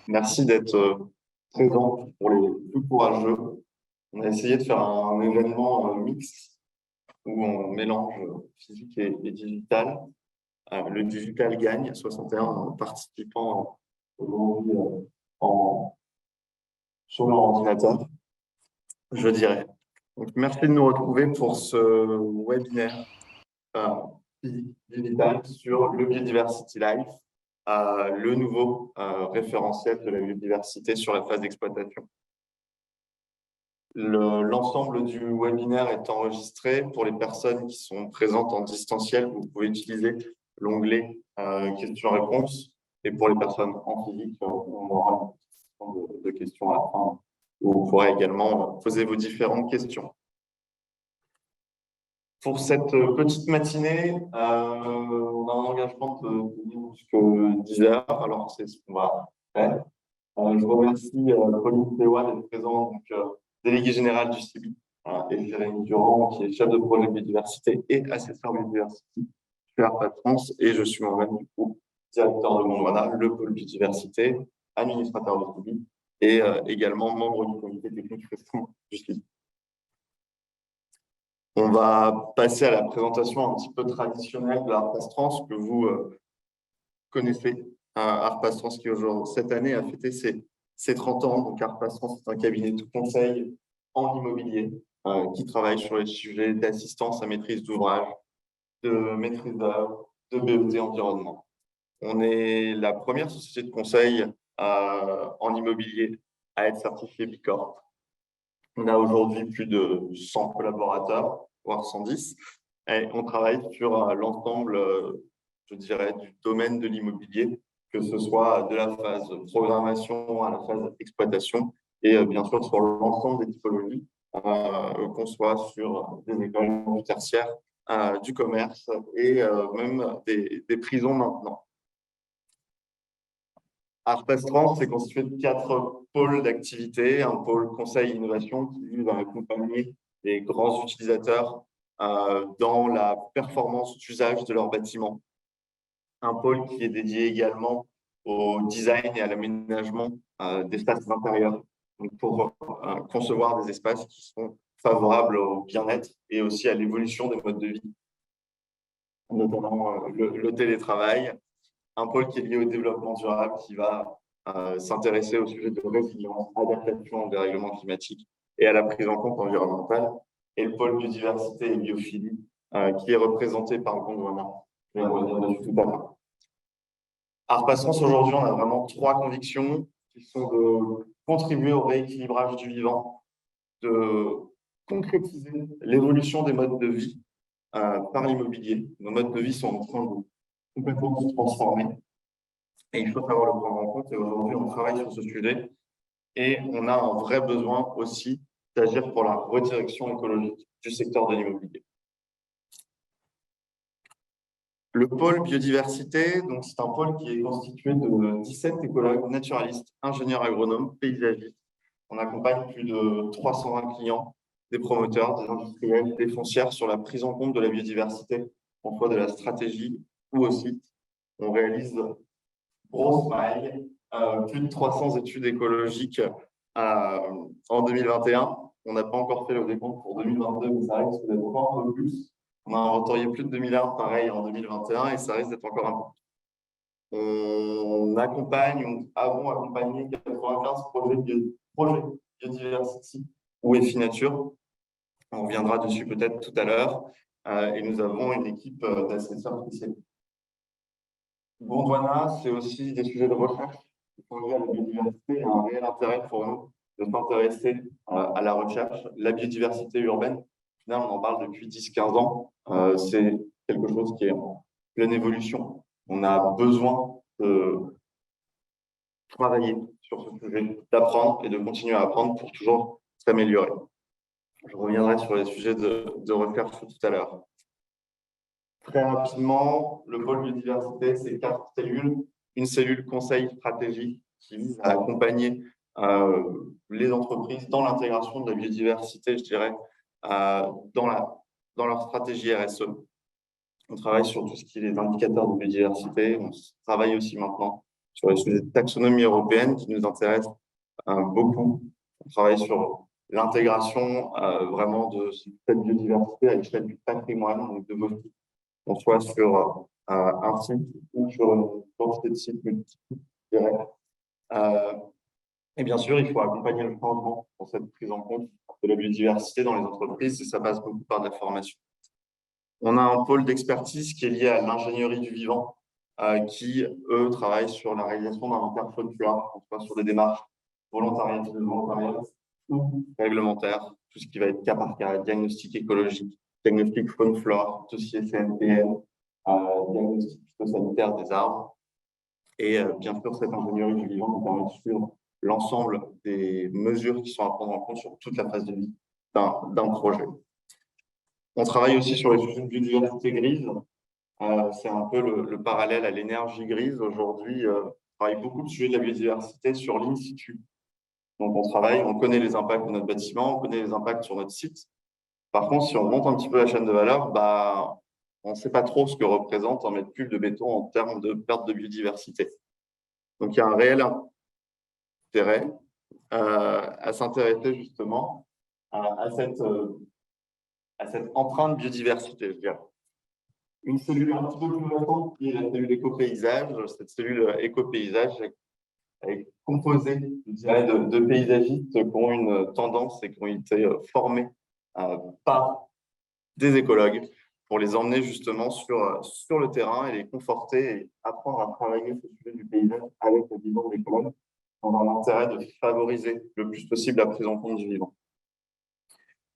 Merci d'être présent pour les plus courageux. On a essayé de faire un événement mixte où on mélange physique et digital. Le digital gagne, 61 participants aujourd'hui sur leur ordinateur, je dirais. Donc, merci de nous retrouver pour ce webinaire euh, physique digital sur le Biodiversity Life, le nouveau référentiel de la biodiversité sur la phase d'exploitation. L'ensemble du webinaire est enregistré. Pour les personnes qui sont présentes en distanciel, vous pouvez utiliser l'onglet questions-réponses. Et pour les personnes en physique, on aura une session de questions à la fin où vous pourrez également poser vos différentes questions. Pour cette petite matinée, on a un engagement de tenir jusqu'à 10 heures. Alors, c'est ce qu'on va faire. Je remercie Pauline Théois d'être présente, donc, déléguée générale du CIBI, et Jérémy Durand, qui est chef de projet biodiversité et assesseur biodiversité chez ARPA France. Et je suis moi-même, du coup, directeur de Gondwana, le pôle biodiversité, administrateur du CIBI et également membre du comité technique restreint du CIBI. On va passer à la présentation un petit peu traditionnelle de ARPA Trans que vous connaissez. ARPA Trans qui aujourd'hui, cette année, a fêté ses 30 ans. Donc ARPA Trans est un cabinet de conseil en immobilier qui travaille sur les sujets d'assistance à maîtrise d'ouvrage, de maîtrise d'œuvre, de BET environnement. On est la première société de conseil en immobilier à être certifiée Bicorp. On a aujourd'hui plus de 100 collaborateurs, voire 110. Et on travaille sur l'ensemble, je dirais, du domaine de l'immobilier, que ce soit de la phase programmation à la phase exploitation et bien sûr sur l'ensemble des typologies, qu'on soit sur des écoles du tertiaire, du commerce et même des prisons maintenant. ARPA Trans est constitué de 4 pôles d'activité. Un pôle conseil et innovation qui vise à accompagner les grands utilisateurs dans la performance d'usage de leurs bâtiments. Un pôle qui est dédié également au design et à l'aménagement d'espaces intérieurs, donc pour concevoir des espaces qui sont favorables au bien-être et aussi à l'évolution des modes de vie, notamment le télétravail. Un pôle qui est lié au développement durable, qui va s'intéresser au sujet de résilience, adaptation au dérèglement climatique et à la prise en compte environnementale. Et le pôle biodiversité et biophilie, qui est représenté par Gondwana. Je vais revenir dessus tout à l'heure. ARPA Trans, aujourd'hui, on a vraiment 3 convictions qui sont de contribuer au rééquilibrage du vivant, de concrétiser l'évolution des modes de vie par l'immobilier. Nos modes de vie sont en train de complètement se transformer. Et il faut savoir le prendre en compte. Et aujourd'hui, on travaille sur ce sujet. Et on a un vrai besoin aussi d'agir pour la redirection écologique du secteur de l'immobilier. Le pôle biodiversité, donc c'est un pôle qui est constitué de 17 écologues, naturalistes, ingénieurs agronomes, paysagistes. On accompagne plus de 320 clients, des promoteurs, des industriels, des foncières sur la prise en compte de la biodiversité, en soit de la stratégie ou aussi on réalise grosse maille, plus de 300 études écologiques en 2021. On n'a pas encore fait le décompte pour 2022, mais ça risque d'être encore un peu plus. On a inventorié plus de 2 milliards pareil en 2021 et ça risque d'être encore un peu plus. On accompagne, nous avons accompagné 95 projets biodiversity ou EFI Nature. On reviendra dessus peut-être tout à l'heure. Et nous avons une équipe d'assesseurs spécialisés. Gondwana, c'est aussi des sujets de recherche qui sont liés à la biodiversité. Il y a un réel intérêt pour nous de s'intéresser à la recherche. La biodiversité urbaine, au final, on en parle depuis 10-15 ans. C'est quelque chose qui est en pleine évolution. On a besoin de travailler sur ce sujet, d'apprendre et de continuer à apprendre pour toujours s'améliorer. Je reviendrai sur les sujets de recherche tout à l'heure. Très rapidement, le pôle biodiversité, c'est 4 cellules. Une cellule conseil stratégie qui vise à accompagner les entreprises dans l'intégration de la biodiversité, je dirais, dans leur stratégie RSE. On travaille sur tout ce qui est les indicateurs de biodiversité. On travaille aussi maintenant sur les sujets de taxonomie européenne qui nous intéressent beaucoup. On travaille sur l'intégration vraiment de cette biodiversité à l'échelle du patrimoine, donc de vos sites, qu'on soit sur un site ou sur une quantité de sites multiples, je dirais. Et bien sûr, il faut accompagner le changement pour cette prise en compte de la biodiversité dans les entreprises et ça passe beaucoup par de la formation. On a un pôle d'expertise qui est lié à l'ingénierie du vivant qui, eux, travaillent sur la réalisation d'inventaires faune-flore, en tout cas sur des démarches volontariat ou réglementaires, tout ce qui va être cas par cas, diagnostic écologique, diagnostic faune-flore, tout ce qui est CNPN, diagnostic phytosanitaire des arbres. Et bien sûr, cette ingénierie du vivant nous permet de suivre l'ensemble des mesures qui sont à prendre en compte sur toute la phase de vie d'un projet. On travaille aussi sur les sujets de biodiversité grise. C'est un peu le parallèle à l'énergie grise. Aujourd'hui, on travaille beaucoup de sujets de la biodiversité sur l'in situ. Donc, on connaît les impacts de notre bâtiment, on connaît les impacts sur notre site. Par contre, si on monte un petit peu la chaîne de valeur, on ne sait pas trop ce que représente un mètre cube de béton en termes de perte de biodiversité. Donc, il y a un réel intérêt à s'intéresser justement à cette empreinte biodiversité, je dirais. Une cellule un petit peu plus récente qui est la cellule éco-paysage. Cette cellule éco-paysage est composée, je dirais, de paysagistes qui ont une tendance et qui ont été formés par des écologues pour les emmener justement sur le terrain et les conforter et apprendre à travailler ce sujet du paysage avec la vision de l'écologue dans un intérêt de favoriser le plus possible la prise en compte du vivant.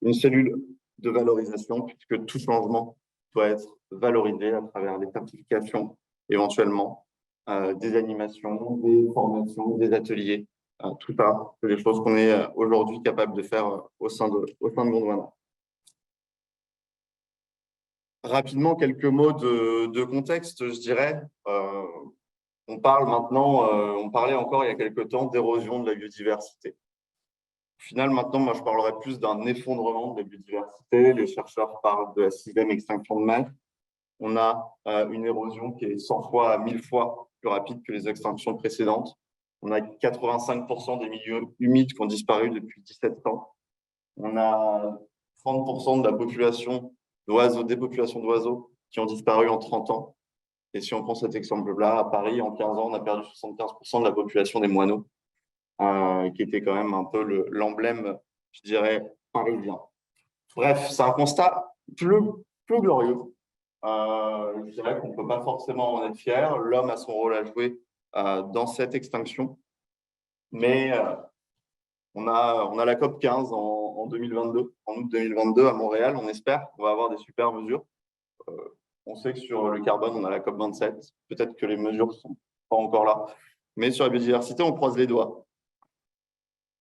Une cellule de valorisation, puisque tout changement doit être valorisé à travers des certifications, éventuellement, des animations, des formations, des ateliers, tout ça, c'est des choses qu'on est aujourd'hui capable de faire au sein de Gondwana. Rapidement, quelques mots de contexte, je dirais. On parlait encore il y a quelques temps d'érosion de la biodiversité. Au final, maintenant, moi, je parlerai plus d'un effondrement de la biodiversité. Les chercheurs parlent de la 6e extinction de masse. On a une érosion qui est 100 fois à 1000 fois plus rapide que les extinctions précédentes. On a 85% des milieux humides qui ont disparu depuis 17 ans. On a 30% de la population d'oiseaux, des populations d'oiseaux qui ont disparu en 30 ans. Et si on prend cet exemple-là, à Paris, en 15 ans, on a perdu 75% de la population des moineaux, qui était quand même un peu l'emblème, je dirais, parisien. Bref, c'est un constat plus glorieux. Je dirais qu'on ne peut pas forcément en être fier. L'homme a son rôle à jouer dans cette extinction. Mais on a la COP 15 en 2022, en août 2022 à Montréal. On espère qu'on va avoir des super mesures. On sait que sur le carbone, on a la COP 27. Peut-être que les mesures ne sont pas encore là. Mais sur la biodiversité, on croise les doigts.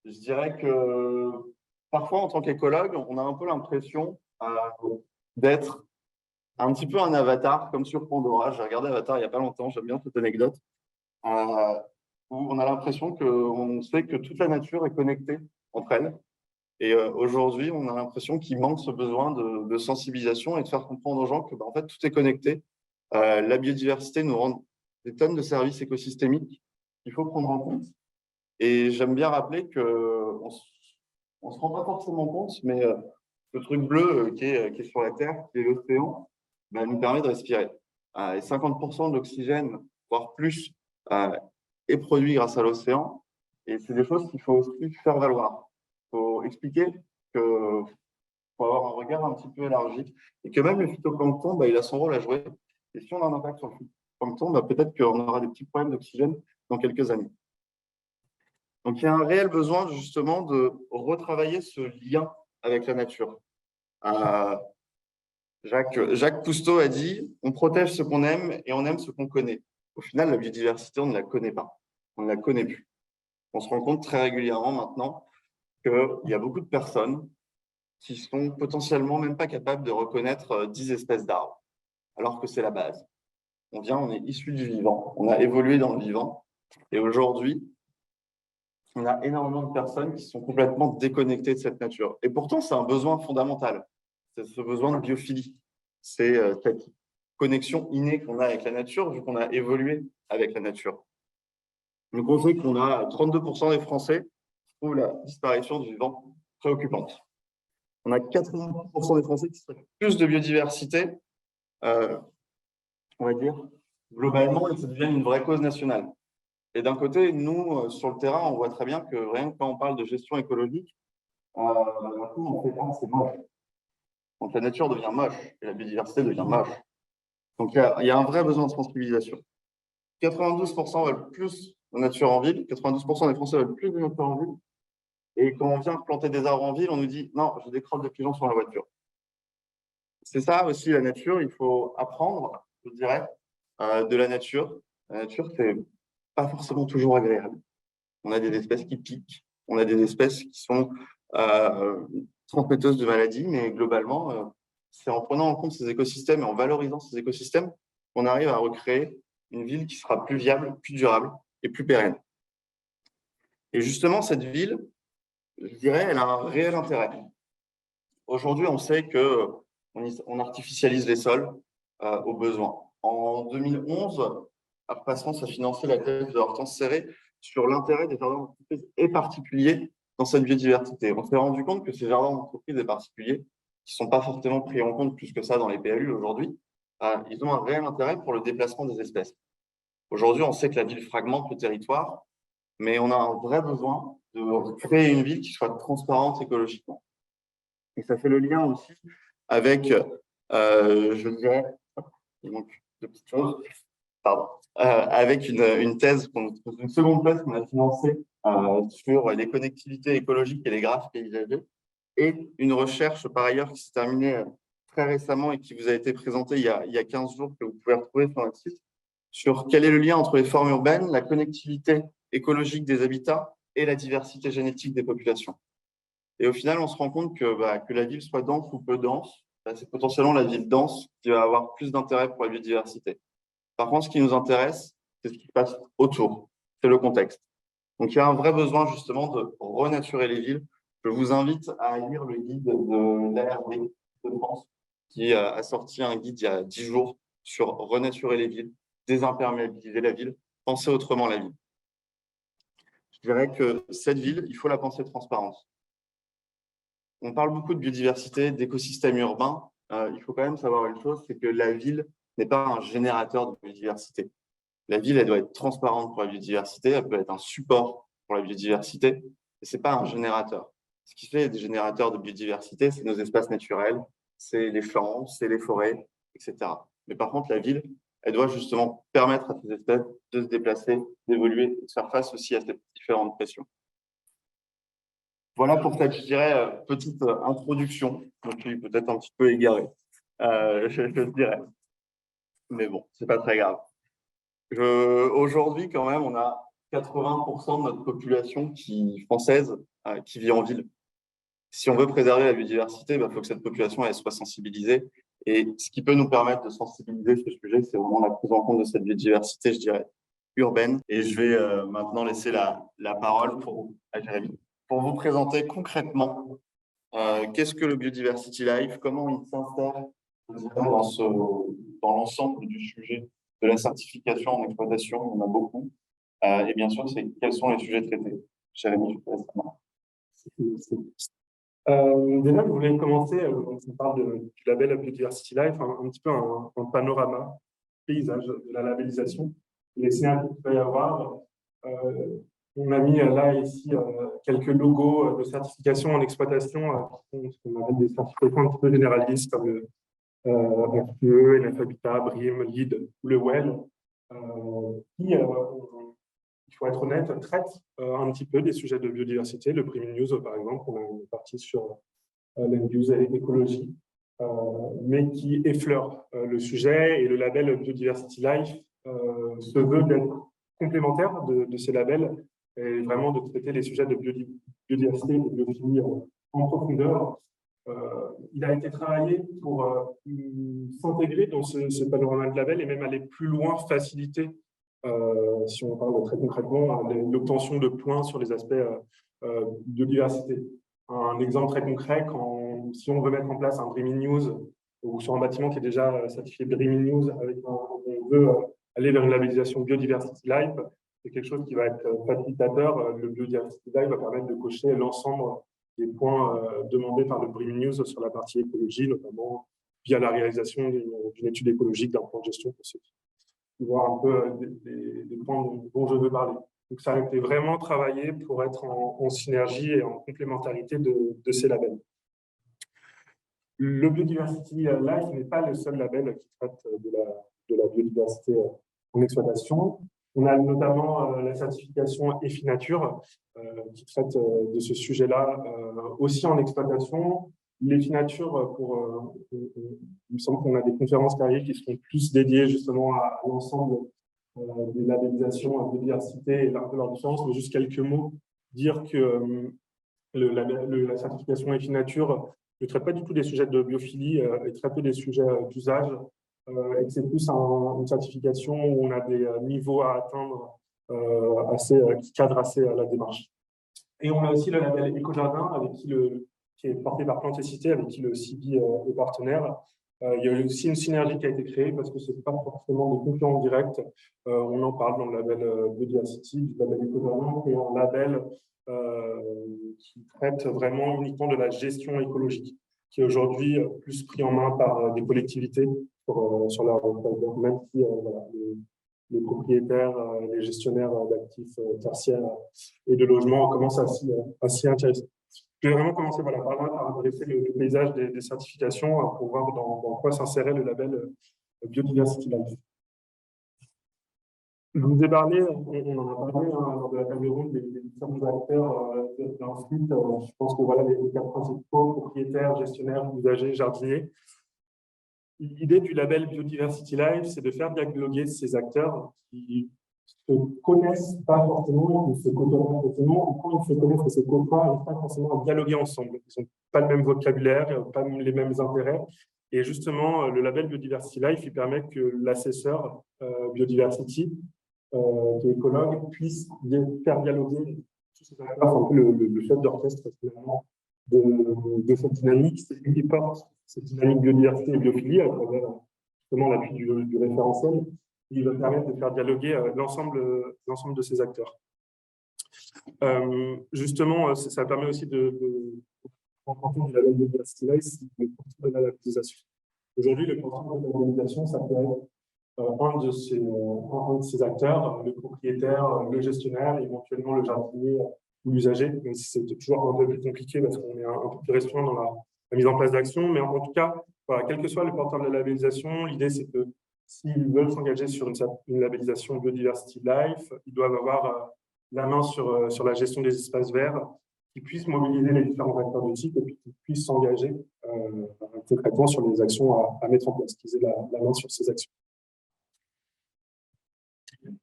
Je dirais que parfois, en tant qu'écologue, on a un peu l'impression d'être un petit peu un avatar, comme sur Pandora. J'ai regardé Avatar il n'y a pas longtemps, j'aime bien cette anecdote, où on a l'impression qu'on sait que toute la nature est connectée entre elles. Et aujourd'hui, on a l'impression qu'il manque ce besoin de sensibilisation et de faire comprendre aux gens que en fait, tout est connecté. La biodiversité nous rend des tonnes de services écosystémiques qu'il faut prendre en compte. Et j'aime bien rappeler qu'on ne se rend pas forcément compte, mais le truc bleu qui est sur la Terre, qui est l'océan, nous permet de respirer. Et 50% de l'oxygène, voire plus, est produit grâce à l'océan. Et c'est des choses qu'il faut aussi faire valoir. Il faut expliquer qu'il faut avoir un regard un petit peu élargi et que même le phytoplancton, il a son rôle à jouer. Et si on a un impact sur le phytoplancton, peut-être qu'on aura des petits problèmes d'oxygène dans quelques années. Donc, il y a un réel besoin justement de retravailler ce lien avec la nature. Jacques Cousteau a dit « On protège ce qu'on aime et on aime ce qu'on connaît ». Au final, la biodiversité, on ne la connaît pas. On ne la connaît plus. On se rend compte très régulièrement maintenant qu'il y a beaucoup de personnes qui sont potentiellement même pas capables de reconnaître 10 espèces d'arbres, alors que c'est la base. On est issu du vivant, on a évolué dans le vivant. Et aujourd'hui, on a énormément de personnes qui sont complètement déconnectées de cette nature. Et pourtant, c'est un besoin fondamental. C'est ce besoin de biophilie. C'est cette connexion innée qu'on a avec la nature, vu qu'on a évolué avec la nature. Donc, on sait qu'on a 32% des Français qui trouvent la disparition du vivant préoccupante. On a 80% des Français qui souhaitent plus de biodiversité, on va dire, globalement, et que ça devienne une vraie cause nationale. Et d'un côté, nous, sur le terrain, on voit très bien que rien que quand on parle de gestion écologique, on fait ah, c'est moche. Donc la nature devient moche et la biodiversité devient moche. Donc il y a un vrai besoin de sensibilisation. 92% veulent plus de nature en ville, 92% des Français veulent plus de nature en ville. Et quand on vient planter des arbres en ville, on nous dit non, j'ai des crottes de pigeons sur la voiture. C'est ça aussi la nature, il faut apprendre, je dirais, de la nature. La nature, c'est pas forcément toujours agréable. On a des espèces qui piquent, on a des espèces qui sont transmetteuses de maladies, mais globalement, c'est en prenant en compte ces écosystèmes et en valorisant ces écosystèmes qu'on arrive à recréer une ville qui sera plus viable, plus durable et plus pérenne. Et justement, cette ville, je dirais, elle a un réel intérêt. Aujourd'hui, on sait qu'on artificialise les sols au besoin. En 2011, Arpas France a financé la thèse de Hortense Serré sur l'intérêt des jardins d'entreprise et particuliers dans cette biodiversité. On s'est rendu compte que ces jardins d'entreprise et particuliers, qui ne sont pas fortement pris en compte plus que ça dans les PLU aujourd'hui, ils ont un réel intérêt pour le déplacement des espèces. Aujourd'hui, on sait que la ville fragmente le territoire, mais on a un vrai besoin de créer une ville qui soit transparente écologiquement. Et ça fait le lien aussi avec, je dirais, il manque deux petites choses, pardon, avec une thèse, une seconde thèse qu'on a financée sur les connectivités écologiques et les graphes paysagers, et une recherche par ailleurs qui s'est terminée très récemment et qui vous a été présentée il y a 15 jours, que vous pouvez retrouver sur notre site, sur quel est le lien entre les formes urbaines, la connectivité écologique des habitats et la diversité génétique des populations. Et au final, on se rend compte que la ville soit dense ou peu dense, c'est potentiellement la ville dense qui va avoir plus d'intérêt pour la biodiversité. Par contre, ce qui nous intéresse, c'est ce qui se passe autour, c'est le contexte. Donc, il y a un vrai besoin justement de renaturer les villes. Je vous invite à lire le guide de l'ARD de France qui a sorti un guide il y a 10 jours sur renaturer les villes, désimperméabiliser la ville, penser autrement la ville. Je dirais que cette ville, il faut la penser transparente. On parle beaucoup de biodiversité, d'écosystèmes urbains. Il faut quand même savoir une chose, c'est que la ville n'est pas un générateur de biodiversité. La ville, elle doit être transparente pour la biodiversité, elle peut être un support pour la biodiversité, et ce n'est pas un générateur. Ce qui fait des générateurs de biodiversité, c'est nos espaces naturels, c'est les champs, c'est les forêts, etc. Mais par contre, la ville, elle doit justement permettre à ces espèces de se déplacer, d'évoluer, de faire face aussi à ces différentes pressions. Voilà pour cette, je dirais, petite introduction. Donc, je suis peut-être un petit peu égaré, je dirais. Mais bon, c'est pas très grave. Aujourd'hui, quand même, on a 80% de notre population française qui vit en ville. Si on veut préserver la biodiversité, il faut que cette population elle soit sensibilisée. Et ce qui peut nous permettre de sensibiliser ce sujet, c'est vraiment la prise en compte de cette biodiversité, je dirais, urbaine. Et je vais maintenant laisser la parole à Jérémy pour vous présenter concrètement qu'est-ce que le Biodiversity Life, comment il s'insère dans l'ensemble du sujet de la certification en exploitation, il y en a beaucoup. Et bien sûr, c'est quels sont les sujets traités. Jérémy, je vous laisse la main. Déjà, je voulais commencer, on parle du label Biodiversity Life, un petit peu un panorama, paysage de la labellisation. Laisser un peu ce qu'il va y avoir. On a mis là, ici, quelques logos de certification en exploitation, ce qu'on appelle des certifications un petit peu généralistes, comme RQE, NF Habitat, BREEAM, LEED ou le WELL, qui, il faut être honnête, traite un petit peu des sujets de biodiversité. Le BREEAM News, par exemple, on a une partie sur land use et l'écologie, mais qui effleure le sujet. Et le label Biodiversity Life se veut d'être complémentaire de ces labels et vraiment de traiter les sujets de biodiversité et de biophilie en profondeur. Il a été travaillé pour s'intégrer dans ce panorama de label et même aller plus loin, faciliter, si on parle très concrètement, l'obtention de points sur les aspects biodiversité. Un exemple très concret, si on veut mettre en place un BREEAM News ou sur un bâtiment qui est déjà certifié BREEAM News, on veut aller vers une labellisation Biodiversity Life, c'est quelque chose qui va être facilitateur. Le Biodiversity Live va permettre de cocher l'ensemble des points demandés par le BREEAM News sur la partie écologie, notamment via la réalisation d'une étude écologique d'un plan de gestion pour ceux qui voient un peu des points dont je veux parler. Donc, ça a été vraiment travaillé pour être en synergie et en complémentarité de ces labels. Le Biodiversity Life n'est pas le seul label qui traite de la biodiversité en exploitation. On a notamment la certification EFI Nature qui traite de ce sujet-là aussi en exploitation. L'EFI Nature, il me semble qu'on a des conférences qui arrivent qui seront plus dédiées justement à l'ensemble des labellisations à biodiversité et un peu leur différence, mais juste quelques mots. Dire que la certification EFI Nature ne traite pas du tout des sujets de biophilie et très peu des sujets d'usage, et que c'est plus une certification où on a des niveaux à atteindre qui cadrent assez la démarche. Et on a aussi le label Éco-Jardin, qui est porté par Plantes et Cités, avec qui le CIBI est partenaire. Il y a aussi une synergie qui a été créée parce que ce n'est pas forcément des concurrents directs. On en parle dans le label Biodiversity, du label Éco-Jardin, qui est un label qui traite vraiment uniquement de la gestion écologique, qui est aujourd'hui plus pris en main par des collectivités sur leur même si voilà, les propriétaires, les gestionnaires d'actifs tertiaires et de logements commencent à s'y intéresser. Je vais vraiment commencer par adresser le paysage des certifications pour voir dans quoi s'insérait le label Biodiversity Life. Je vous ai parlé, on en a parlé lors de la table ronde des différents acteurs ensuite. Je pense que voilà les quatre principaux propriétaires, gestionnaires, usagers, jardiniers. L'idée du label Biodiversity Life, c'est de faire dialoguer ces acteurs qui se connaissent pas forcément, ou se côtoient pas forcément, ou quand ils se connaissent et se côtoient, ils n'arrivent pas forcément à dialoguer ensemble. Ils n'ont pas le même vocabulaire, pas les mêmes intérêts. Et justement, le label Biodiversity Life, il permet que l'assesseur Biodiversity, qui est écologue, puisse faire dialoguer tous ces acteurs. C'est un peu le chef d'orchestre finalement de cette dynamique. C'est lui qui porte cette dynamique biodiversité et biophilie à travers justement l'appui du référentiel. Il va permettre de faire dialoguer l'ensemble de ces acteurs. Justement, ça permet aussi de rencontrer du label Biodiversity Life, le portail de la labellisation. Aujourd'hui, le portail de la labellisation, ça peut être un de ces acteurs, le propriétaire, le gestionnaire, éventuellement le jardinier ou l'usager, même si c'est toujours un peu plus compliqué parce qu'on est un peu plus restreint dans la mise en place d'actions. Mais en tout cas, voilà, quel que soit le porteur de la labellisation, l'idée c'est que s'ils veulent s'engager sur une labellisation Biodiversity Life, ils doivent avoir la main sur la gestion des espaces verts, qu'ils puissent mobiliser les différents acteurs du site et puis qu'ils puissent s'engager concrètement sur les actions à mettre en place, qu'ils aient la main sur ces actions.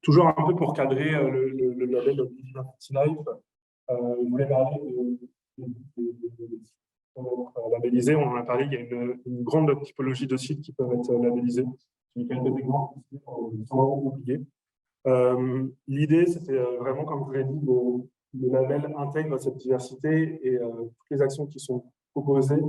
Toujours un peu pour cadrer le label Biodiversity Life, je voulais parler labellisés. On en a parlé, il y a une grande typologie de sites qui peuvent être labellisés. J'ai quelques exemples sans oublier. L'idée, c'était vraiment, comme je vous l'ai dit, le label intègre cette diversité et toutes les actions qui sont proposées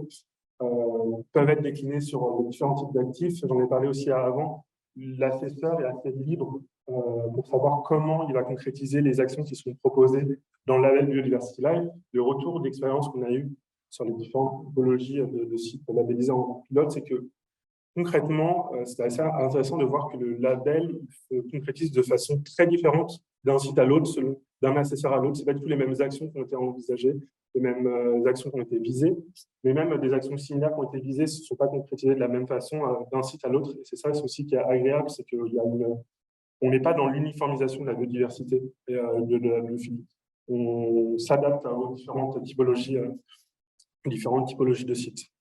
peuvent être déclinées sur les différents types d'actifs. J'en ai parlé aussi avant. L'assesseur est assez libre pour savoir comment il va concrétiser les actions qui sont proposées dans le label Biodiversity Life. Le retour d'expérience qu'on a eu sur les différentes typologies de sites labellisés en pilote, c'est que concrètement, c'est assez intéressant de voir que le label se concrétise de façon très différente d'un site à l'autre, d'un assesseur à l'autre. Ce n'est pas du tout les mêmes actions qui ont été envisagées, les mêmes actions qui ont été visées, mais même des actions similaires qui ont été visées ne se sont pas concrétisées de la même façon d'un site à l'autre. Et c'est ça aussi qui est agréable, c'est qu'on n'est pas dans l'uniformisation de la biodiversité et de la biophilie. On s'adapte aux différentes typologies de sites.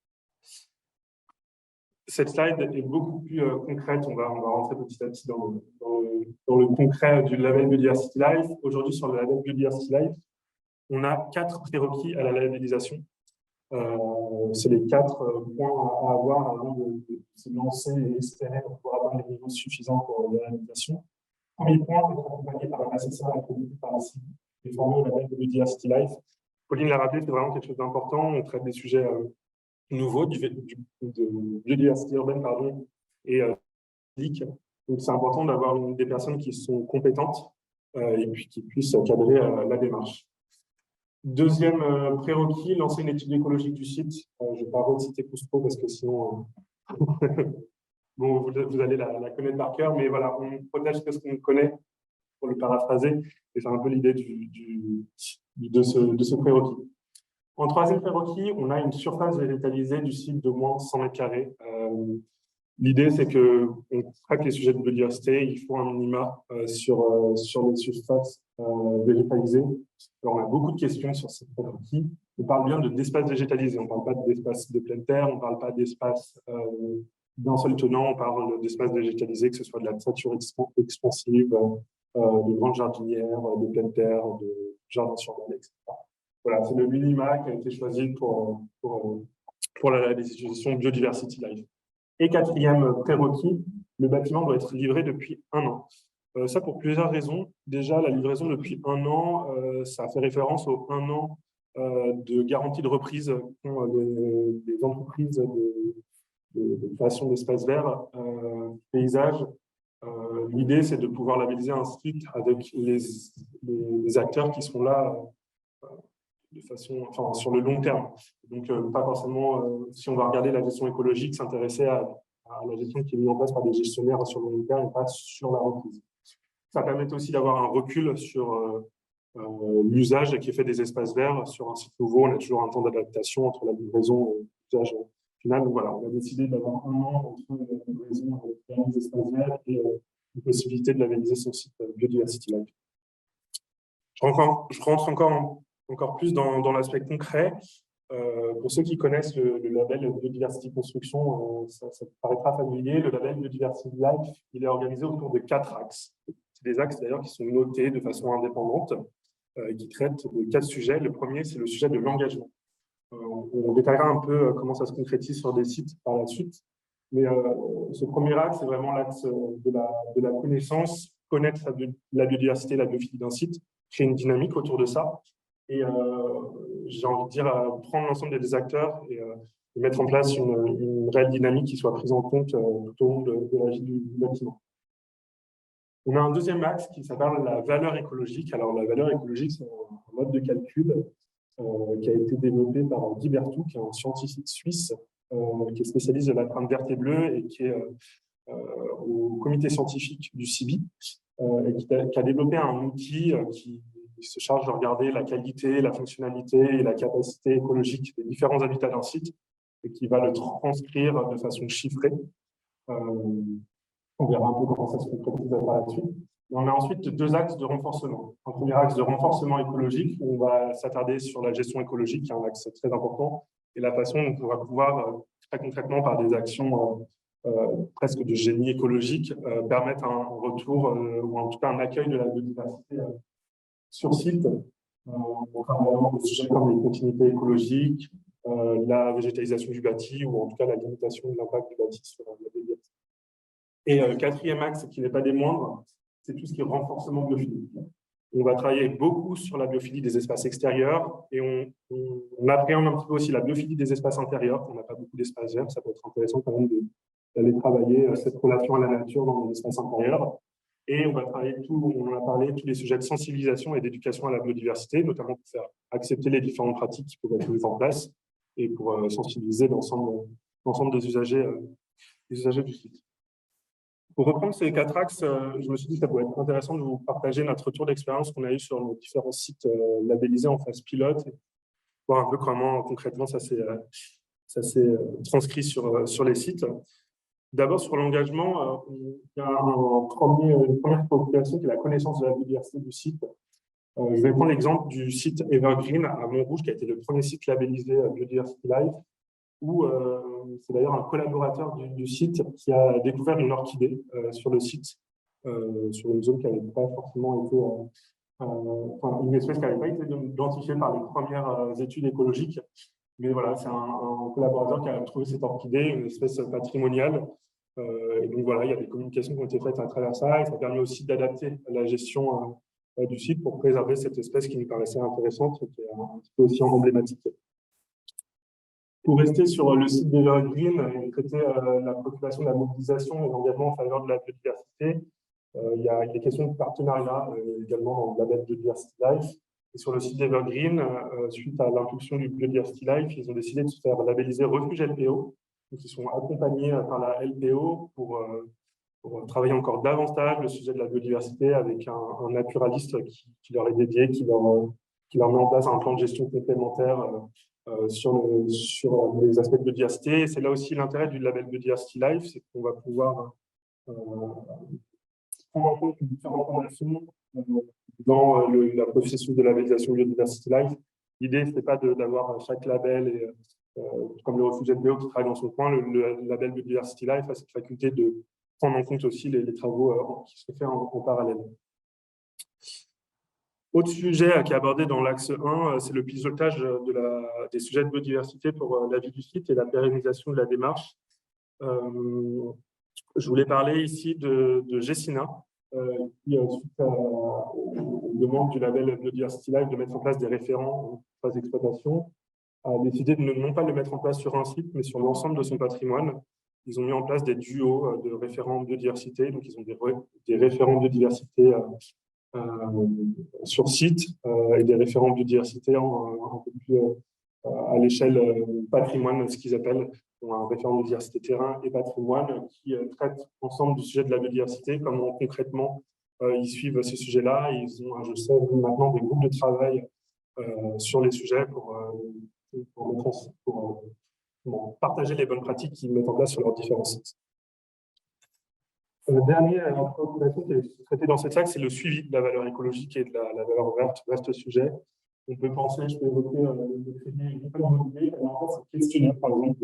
Cette slide est beaucoup plus concrète. On va rentrer petit à petit dans le concret du label Biodiversity Life. Aujourd'hui, sur le label Biodiversity Life, on a 4 prérequis à la labellisation. C'est les 4 points à avoir avant de se lancer et espérer pouvoir atteindre les niveaux suffisants pour la labellisation. Premier point, être accompagné par un assesseur accrédité par un site et formé au label Biodiversity Life. Pauline l'a rappelé, c'est vraiment quelque chose d'important. On traite des sujets nouveaux de biodiversité urbaine et publique. Donc, c'est important d'avoir des personnes qui sont compétentes et puis qui puisse cadrer la démarche. Deuxième prérequis, lancer une étude écologique du site. Je ne vais pas reciter Cousteau parce que sinon, bon, vous allez la connaître par cœur, mais voilà, on protège ce qu'on connaît, pour le paraphraser, et c'est un peu l'idée de ce prérequis. En troisième prérequis, on a une surface végétalisée du site d'au moins 100 mètres carrés. L'idée, c'est qu'on traite les sujets de biodiversité, il faut un minima sur les surfaces végétalisées. Alors, on a beaucoup de questions sur ces prérequis. On parle bien d'espace végétalisé, on ne parle pas d'espace de pleine terre, on ne parle pas d'espace d'un seul tenant, on parle d'espace végétalisé, que ce soit de la nature expansive, de grandes jardinières, de pleine terre, de jardins sur balai, etc. Voilà, c'est le minima qui a été choisi pour la labellisation Biodiversity Life. Et quatrième prérequis, le bâtiment doit être livré depuis 1 an. Ça pour plusieurs raisons. Déjà, la livraison depuis 1 an, ça fait référence aux 1 an de garantie de reprise qu'ont les entreprises de création d'espaces verts, paysages. L'idée, c'est de pouvoir labelliser un site avec les acteurs qui seront là de façon, enfin, sur le long terme. Donc, pas forcément, si on va regarder la gestion écologique, s'intéresser à la gestion qui est mise en place par des gestionnaires sur le long terme et pas sur la reprise. Ça permet aussi d'avoir un recul sur l'usage qui est fait des espaces verts. Sur un site nouveau, on a toujours un temps d'adaptation entre la livraison et l'usage final. Donc voilà, on a décidé d'avoir 1 an entre la livraison des espaces verts et la possibilité de labelliser son site Biodiversity Life. Je rentre encore plus dans l'aspect concret. Pour ceux qui connaissent le label Biodiversity Construction, ça paraîtra familier. Le label Biodiversity Life, il est organisé autour de 4 axes. C'est des axes d'ailleurs qui sont notés de façon indépendante, qui traitent de 4 sujets. Le premier, c'est le sujet de l'engagement. On détaillera un peu comment ça se concrétise sur des sites par la suite. Mais ce premier axe, c'est vraiment l'axe de la connaissance, connaître la biodiversité, la biophilie d'un site, créer une dynamique autour de ça. Et j'ai envie de dire, prendre l'ensemble des acteurs et mettre en place une réelle dynamique qui soit prise en compte tout au long de la vie du bâtiment. On a un deuxième axe qui s'appelle la valeur écologique. Alors, la valeur écologique, c'est un mode de calcul qui a été développé par Guy Berthoud, qui est un scientifique suisse qui est spécialiste de l'empreinte verte et bleue et qui est au comité scientifique du CIBI et qui a développé un outil qui se charge de regarder la qualité, la fonctionnalité et la capacité écologique des différents habitats d'un site et qui va le transcrire de façon chiffrée. On verra un peu comment ça se concrétise par la suite. Et on a ensuite 2 axes de renforcement. Un premier axe de renforcement écologique, où on va s'attarder sur la gestion écologique, qui est un axe très important, et la façon dont on va pouvoir, très concrètement, par des actions presque de génie écologique, permettre un retour, ou en tout cas un accueil de la biodiversité sur site, en travaillant des sujets comme les continuités écologiques, la végétalisation du bâti, ou en tout cas la limitation de l'impact du bâti sur la biodiversité. Et quatrième axe, qui n'est pas des moindres, c'est tout ce qui est renforcement biophilique. On va travailler beaucoup sur la biophilie des espaces extérieurs et on appréhende un petit peu aussi la biophilie des espaces intérieurs. On n'a pas beaucoup d'espaces verts, ça peut être intéressant quand même d'aller travailler cette relation à la nature dans les espaces intérieurs. Et on va travailler on en a parlé, tous les sujets de sensibilisation et d'éducation à la biodiversité, notamment pour faire accepter les différentes pratiques qui peuvent être mises en place et pour sensibiliser l'ensemble des usagers du site. Pour reprendre ces 4 axes, je me suis dit que ça pourrait être intéressant de vous partager notre retour d'expérience qu'on a eu sur nos différents sites labellisés en phase pilote, et voir un peu comment concrètement ça s'est transcrit sur les sites. D'abord, sur l'engagement, il y a une première préoccupation qui est la connaissance de la biodiversité du site. Je vais prendre l'exemple du site Evergreen à Montrouge, qui a été le premier site labellisé Biodiversity Life, où c'est d'ailleurs un collaborateur du site qui a découvert une orchidée sur le site, sur une zone qui n'avait pas forcément été, une espèce qui n'avait pas été identifiée par les premières études écologiques. Mais voilà, c'est un collaborateur qui a trouvé cette orchidée, une espèce patrimoniale. Et donc voilà, il y a des communications qui ont été faites à travers ça, et ça permet aussi d'adapter la gestion du site pour préserver cette espèce qui nous paraissait intéressante et qui est un petit peu aussi emblématique. Pour rester sur le site d'Evergreen et traiter la préoccupation de la mobilisation et l'engagement en faveur de la biodiversité, Il y a des questions de partenariat également dans le label Biodiversity Life. Et sur le site d'Evergreen, suite à l'impulsion du Biodiversity Life, ils ont décidé de se faire labelliser Refuge LPO. Donc, ils sont accompagnés par la LPO pour travailler encore davantage le sujet de la biodiversité avec un naturaliste qui leur est dédié, qui leur met en place un plan de gestion complémentaire sur les aspects de biodiversité. C'est là aussi l'intérêt du label Biodiversity Life, c'est qu'on va pouvoir prendre en compte différentes formations dans la processus de labellisation Biodiversity Life. L'idée, ce n'est pas d'avoir chaque label, comme le Refuge LPO qui travaille dans son coin, le label Biodiversity Life a cette faculté de prendre en compte aussi les travaux qui se font en parallèle. Autre sujet qui est abordé dans l'axe 1, c'est le pilotage des sujets de biodiversité pour la vie du site et la pérennisation de la démarche. Je voulais parler ici de Gessina, qui, suite aux demandes du label Biodiversity Life de mettre en place des référents en phase d'exploitation, a décidé de non pas le mettre en place sur un site, mais sur l'ensemble de son patrimoine. Ils ont mis en place des duos de référents biodiversité, donc ils ont des référents biodiversité sur site et des référents biodiversité un peu plus à l'échelle patrimoine, ce qu'ils appellent un référent biodiversité terrain et patrimoine qui traitent ensemble du sujet de la biodiversité, comment concrètement ils suivent ces sujets-là. Ils ont, je sais, maintenant des groupes de travail sur les sujets pour partager les bonnes pratiques qu'ils mettent en place sur leurs différents sites. Le dernier préoccupation qui est traité dans cet axe, c'est le suivi de la valeur écologique et de la valeur verte, vaste sujet. On peut penser, je peux évoquer le crédit immobilier, un questionnaire, par exemple,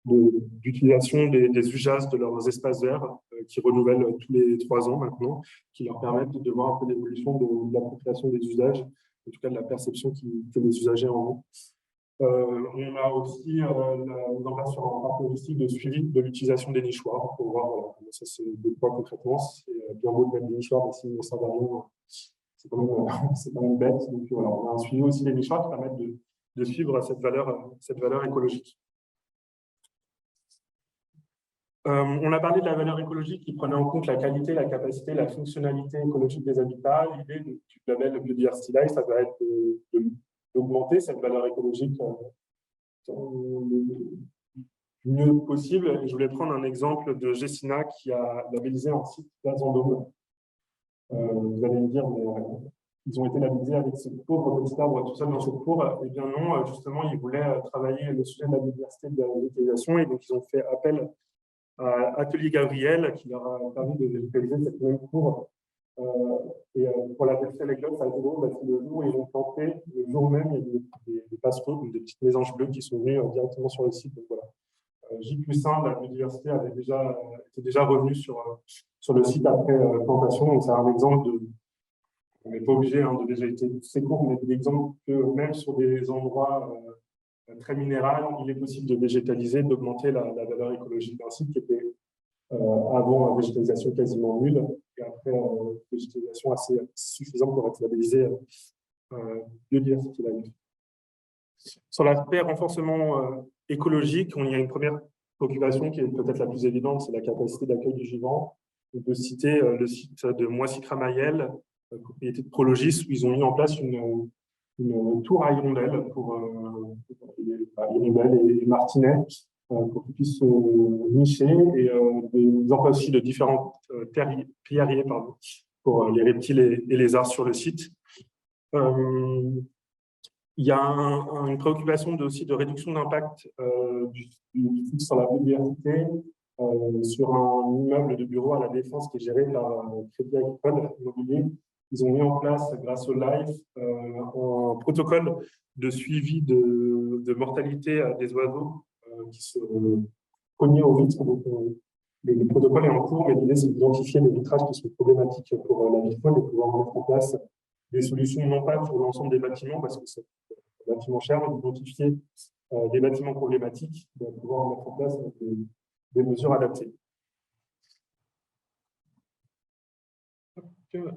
d'utilisation des usages de leurs espaces verts qui renouvellent tous les 3 ans maintenant, qui leur permettent de voir un peu l'évolution de l'appropriation des usages, en tout cas de la perception que les usagers en ont. On a aussi mis en place sur un parc logistique de suivi de l'utilisation des nichoirs pour voir comment ça se déploie concrètement. C'est bien beau de mettre des nichoirs, mais s'ils ne servent à rien, c'est quand même bête. Donc voilà, on a un suivi aussi des nichoirs qui permettent de suivre cette valeur écologique. On a parlé de la valeur écologique qui prenait en compte la qualité, la capacité, la fonctionnalité écologique des habitats. L'idée du label Biodiversity Life, ça va être d'augmenter cette valeur écologique le mieux possible. Et je voulais prendre un exemple de Gessina qui a labellisé un site Place Vendôme. Vous allez me dire, mais ils ont été labellisés avec ce pauvre petit arbre tout seul dans cette cour. Eh bien non, justement, ils voulaient travailler le sujet de la biodiversité de la végétalisation et donc ils ont fait appel à Atelier Gabriel qui leur a permis de végétaliser cette même cour. Et pour la petite anecdote, ça a été drôle parce que le jour où ils ont planté, le jour même, il y a des passereaux, donc des petites mésanges bleues qui sont venues directement sur le site. Donc voilà. J+1, la biodiversité était déjà revenue sur le site après plantation. Donc c'est un exemple on n'est pas obligé de végétaliser tous ces cours, mais l'exemple que même sur des endroits très minéraux, il est possible de végétaliser, d'augmenter la valeur écologique d'un site qui était avant végétalisation quasiment nulle et après végétalisation assez suffisante pour être labellisée Biodiversity Life. Sur l'aspect renforcement écologique, il y a une première préoccupation qui est peut-être la plus évidente, c'est la capacité d'accueil du vivant. On peut citer le site de Moissy-Cramayel, propriété de Prologis, où ils ont mis en place une tour à hirondelles pour hirondelles et martinets pour qu'ils puissent nicher et des emplois aussi de différents pierriers pour les reptiles et les arts sur le site. Il y a une préoccupation aussi de réduction d'impact du site sur la biodiversité sur un immeuble de bureau à la Défense qui est géré par Crédit Agricole Immobilier. Ils ont mis en place, grâce au LIFE, un protocole de suivi de mortalité des oiseaux qui se cognaient au vitre. Donc, le protocole est en cours, mais l'idée, c'est d'identifier les vitrages qui sont problématiques pour la vie de faune et pouvoir mettre en place des solutions, non pas pour l'ensemble des bâtiments, parce que c'est un bâtiment cher, mais d'identifier les bâtiments problématiques et pouvoir mettre en place des mesures adaptées.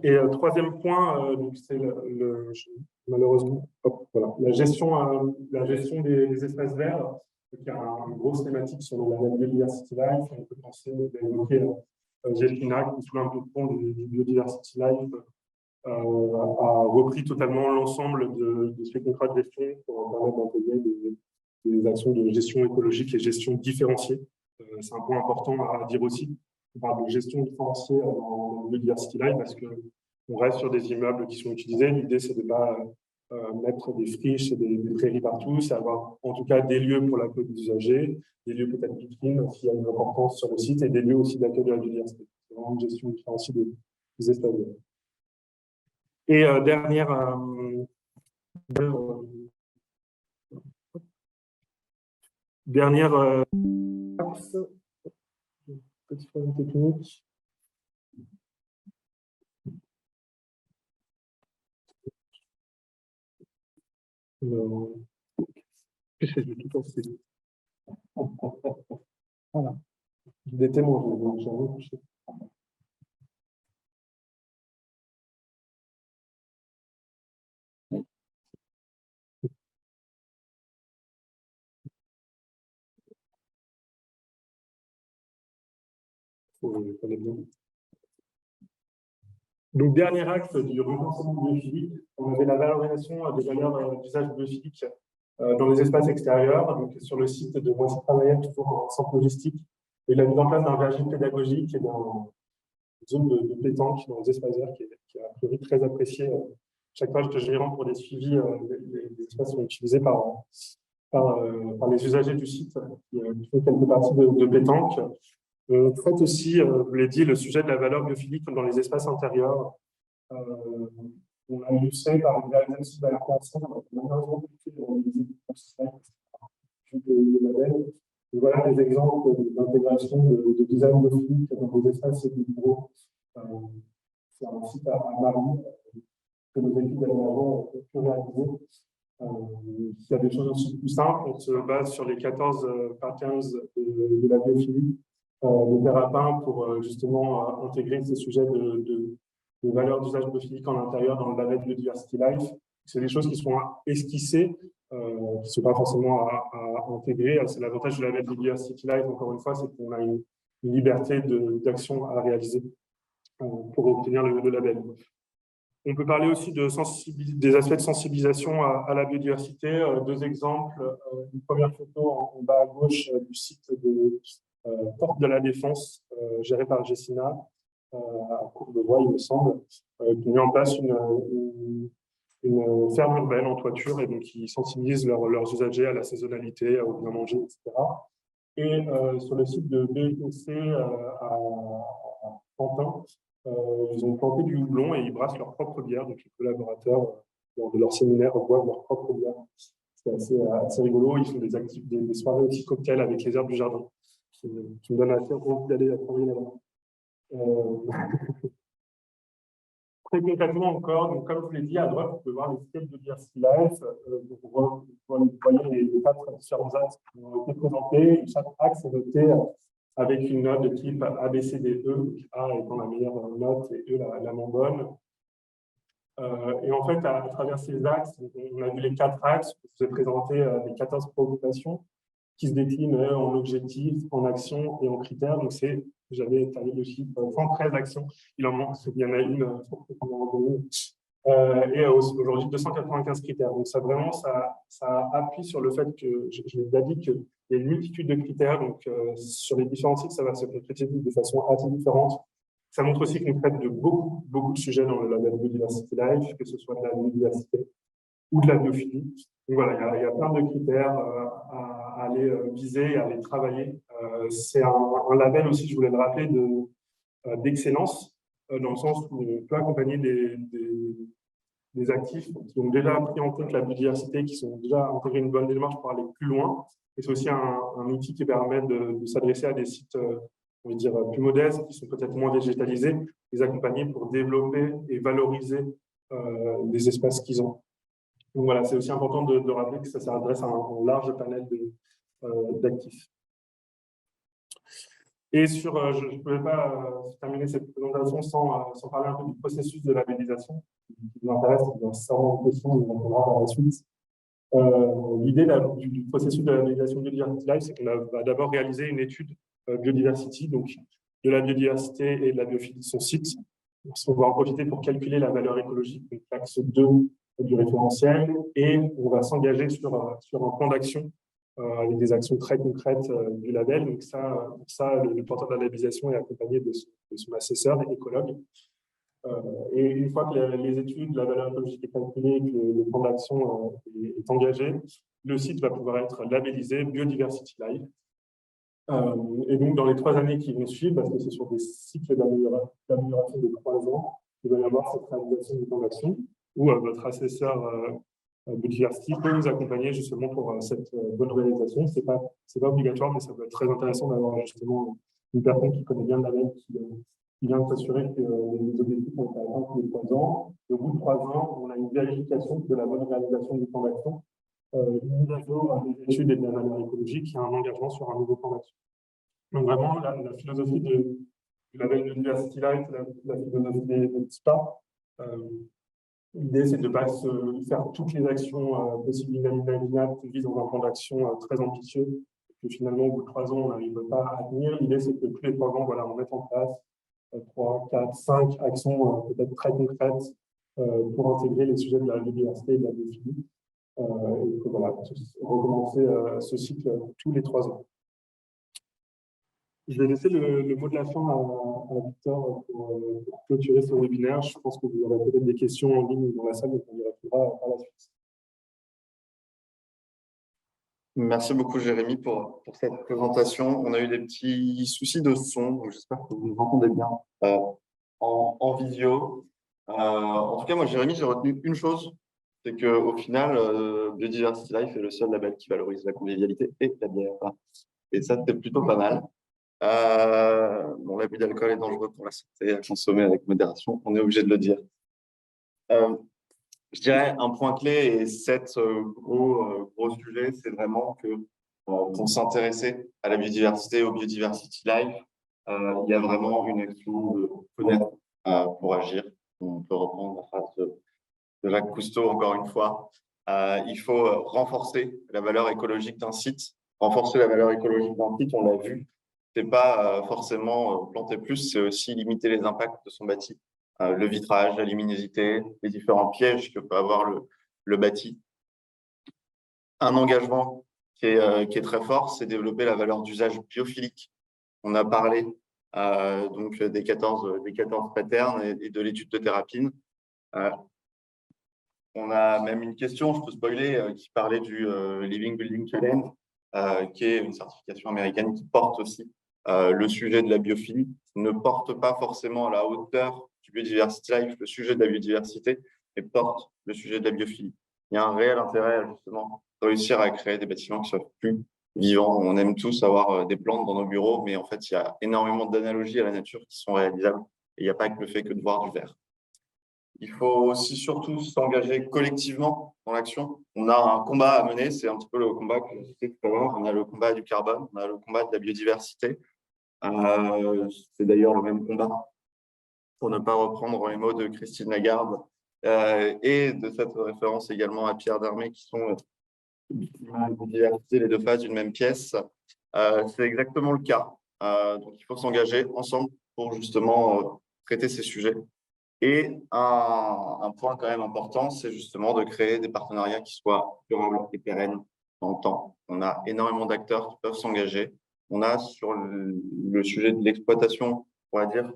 Et troisième point, c'est malheureusement la gestion des espaces verts, qui a une grosse thématique sur la Biodiversity Life. On peut penser d'évoquer Gelfina, qui sous l'impulsion du Biodiversity Life, a repris totalement l'ensemble de ces contrats de gestion pour permettre d'intégrer des actions de gestion écologique et gestion différenciée. C'est un point important à dire aussi. On parle de gestion différenciée dans le Biodiversity Life parce qu'on reste sur des immeubles qui sont utilisés. L'idée, c'est de ne pas mettre des friches et des prairies partout, c'est avoir en tout cas des lieux pour l'accueil des usagers, des lieux peut-être vitrines s'il y a une importance sur le site, et des lieux aussi d'accueil de la biodiversité. C'est vraiment une gestion différenciée des espaces verts. Et dernière axe, petit problème technique. J'essaie de tout passer. Voilà. J'ai des témoins, donc j'avoue que je sais. Donc, dernier axe du renforcement biophilique, on avait la valorisation des valeurs d'usage biophilique dans les espaces extérieurs, donc sur le site de Moissy-Travaillette, toujours en centre logistique, et la mise en place d'un verger pédagogique et d'une zone de pétanque dans les espaces verts qui est a priori très appréciée. Chaque fois que je m'y rends pour des suivis, les espaces sont utilisés par les usagers du site qui font quelques parties de pétanque. On traite aussi, je vous l'ai dit, le sujet de la valeur biophilique dans les espaces intérieurs. On a illustré par une réalisation de la création, malheureusement, de label. Voilà des exemples d'intégration de design biophilique dans des espaces et des bureaux. C'est un site à Marie que nos équipes d'aménagement ont pu réaliser. Il y a des choses aussi plus simples. On se base sur les 14 patterns de la biophilie de Terrapin pour justement intégrer ces sujets de valeurs d'usage biophilique en intérieur dans le label Biodiversity Life. C'est des choses qui sont esquissées, qui ne sont pas forcément à intégrer. C'est l'avantage du label Biodiversity Life, encore une fois, c'est qu'on a une liberté d'action à réaliser pour obtenir le label. On peut parler aussi des aspects de sensibilisation à la biodiversité. Deux exemples. Une première photo en bas à gauche du site de Porte de la Défense, géré par Gessina, à Courbevoie, il me semble, qui met en place une ferme urbaine en toiture et donc qui sensibilise leurs usagers à la saisonnalité, au bien manger, etc. Et sur le site de BETC à Pantin, ils ont planté du houblon et ils brassent leur propre bière. Donc les collaborateurs, lors de leur séminaire, boivent leur propre bière. C'est assez rigolo. Ils font des soirées aussi cocktails avec les herbes du jardin, qui me donnent assez envie d'aller travailler là-bas. Très concrètement encore, donc comme je vous l'ai dit, à droite, vous pouvez voir les sketchs de Biodiversity Life. Vous voyez les 4 différents axes qui ont été présentés. Chaque axe est noté avec une note de type A, B, C, D, E, A étant la meilleure note et E la moins bonne. Et en fait, à travers ces axes, on a vu les 4 axes, je vous ai présenté les 14 préoccupations qui se déclinent en objectifs, en actions et en critères. Donc, j'avais étalé le chiffre 113 actions. Il y en a une, et aujourd'hui 295 critères. Donc, ça vraiment, ça appuie sur le fait que, je l'ai déjà dit, qu'il y a une multitude de critères. Donc, sur les différents sites, ça va se concrétiser de façon assez différente. Ça montre aussi qu'on traite de beaucoup de sujets dans le label Biodiversity Life, que ce soit de la biodiversité ou de la biophilie. Donc voilà, il y a plein de critères à aller viser et à aller travailler. C'est un label aussi, je voulais le rappeler, d'excellence, dans le sens où on peut accompagner des actifs qui ont déjà pris en compte la biodiversité, qui sont déjà intégrés une bonne démarche pour aller plus loin. Et c'est aussi un outil qui permet de s'adresser à des sites on va dire, plus modestes, qui sont peut-être moins végétalisés, les accompagner pour développer et valoriser les espaces qu'ils ont. Donc voilà, c'est aussi important de rappeler que ça s'adresse à un large panel d'actifs. Et je ne pouvais pas terminer cette présentation sans parler un peu du processus de labellisation. Ce qui vous intéresse, c'est bien sûrement une question, on verra par la suite. L'idée du processus de labellisation Biodiversity Life, c'est qu'on va d'abord réaliser une étude biodiversity, donc de la biodiversité et de la biophilie de son site. On va en profiter pour calculer la valeur écologique, donc l'axe 2 du référentiel, et on va s'engager sur un plan d'action avec des actions très concrètes du label. Donc le porteur de la labellisation est accompagné de son assesseur écologue. Et une fois que les études, la valeur écologique est calculée et que le plan d'action est engagé, le site va pouvoir être labellisé Biodiversity Life. Et donc, dans les 3 années qui vont suivre, parce que c'est sur des cycles d'amélioration de 3 ans, il va y avoir cette réalisation du plan d'action, où votre assesseur Biodiversity peut vous accompagner justement pour cette bonne réalisation. C'est pas obligatoire, mais ça peut être très intéressant d'avoir justement une personne qui connaît bien le label, qui vient s'assurer que les objectifs ont été atteints tous les 3 ans. Et au bout de 3 ans, on a une vérification de la bonne réalisation du plan d'action, une mise à jour des études et de la valeur écologique et un engagement sur un nouveau plan d'action. Donc vraiment, la philosophie du label Biodiversity Life, la philosophie des SPA, l'idée, c'est de ne pas faire toutes les actions possibles et inimaginables qu'on vise dans un plan d'action très ambitieux, que finalement, au bout de 3 ans, on n'arrive pas à tenir. L'idée, c'est que tous les 3 ans, voilà, on mette en place 3, 4, 5 actions peut-être très concrètes pour intégrer les sujets de la biodiversité et de la biophilie. Et que, voilà, recommencer ce cycle tous les 3 ans. Je vais laisser le mot de la fin à Victor pour clôturer ce webinaire. Je pense que vous aurez peut-être des questions en ligne dans la salle, donc on y répondra par la suite. Merci beaucoup, Jérémy, pour cette présentation. On a eu des petits soucis de son, donc j'espère que vous nous entendez bien en visio. En tout cas, moi, Jérémy, j'ai retenu une chose, c'est qu'au final, Biodiversity Life est le seul label qui valorise la convivialité et la bière. Et ça, c'est plutôt pas mal. Bon, l'abus d'alcool est dangereux pour la santé, à consommer avec modération, on est obligé de le dire. Je dirais un point clé et cet gros sujet, c'est vraiment que pour s'intéresser à la biodiversité, au Biodiversity Life, il y a vraiment une action de connaître pour agir. On peut reprendre la phrase de Jacques Cousteau encore une fois. Il faut renforcer la valeur écologique d'un site. Renforcer la valeur écologique d'un site, on l'a vu, c'est pas forcément planter plus, c'est aussi limiter les impacts de son bâti. Le vitrage, la luminosité, les différents pièges que peut avoir le bâti. Un engagement qui est très fort, c'est développer la valeur d'usage biophilique. On a parlé donc des 14 patterns et de l'étude de Thérapine. On a même une question, je peux spoiler, qui parlait du Living Building Challenge, qui est une certification américaine qui porte aussi le sujet de la biophilie, ne porte pas forcément à la hauteur du Biodiversity Life, le sujet de la biodiversité, mais porte le sujet de la biophilie. Il y a un réel intérêt justement de réussir à créer des bâtiments qui soient plus vivants. On aime tous avoir des plantes dans nos bureaux, mais en fait, il y a énormément d'analogies à la nature qui sont réalisables. Et il n'y a pas que le fait que de voir du vert. Il faut aussi surtout s'engager collectivement dans l'action. On a un combat à mener, c'est un petit peu le combat que je citais tout à l'heure. On a le combat du carbone, on a le combat de la biodiversité. C'est d'ailleurs le même combat, pour ne pas reprendre les mots de Christine Lagarde et de cette référence également à Pierre Dermé, qui sont la biodiversité, les deux faces d'une même pièce. C'est exactement le cas. Donc, il faut s'engager ensemble pour justement traiter ces sujets. Et un point quand même important, c'est justement de créer des partenariats qui soient durables et pérennes dans le temps. On a énormément d'acteurs qui peuvent s'engager. On a sur le sujet de l'exploitation, on va dire,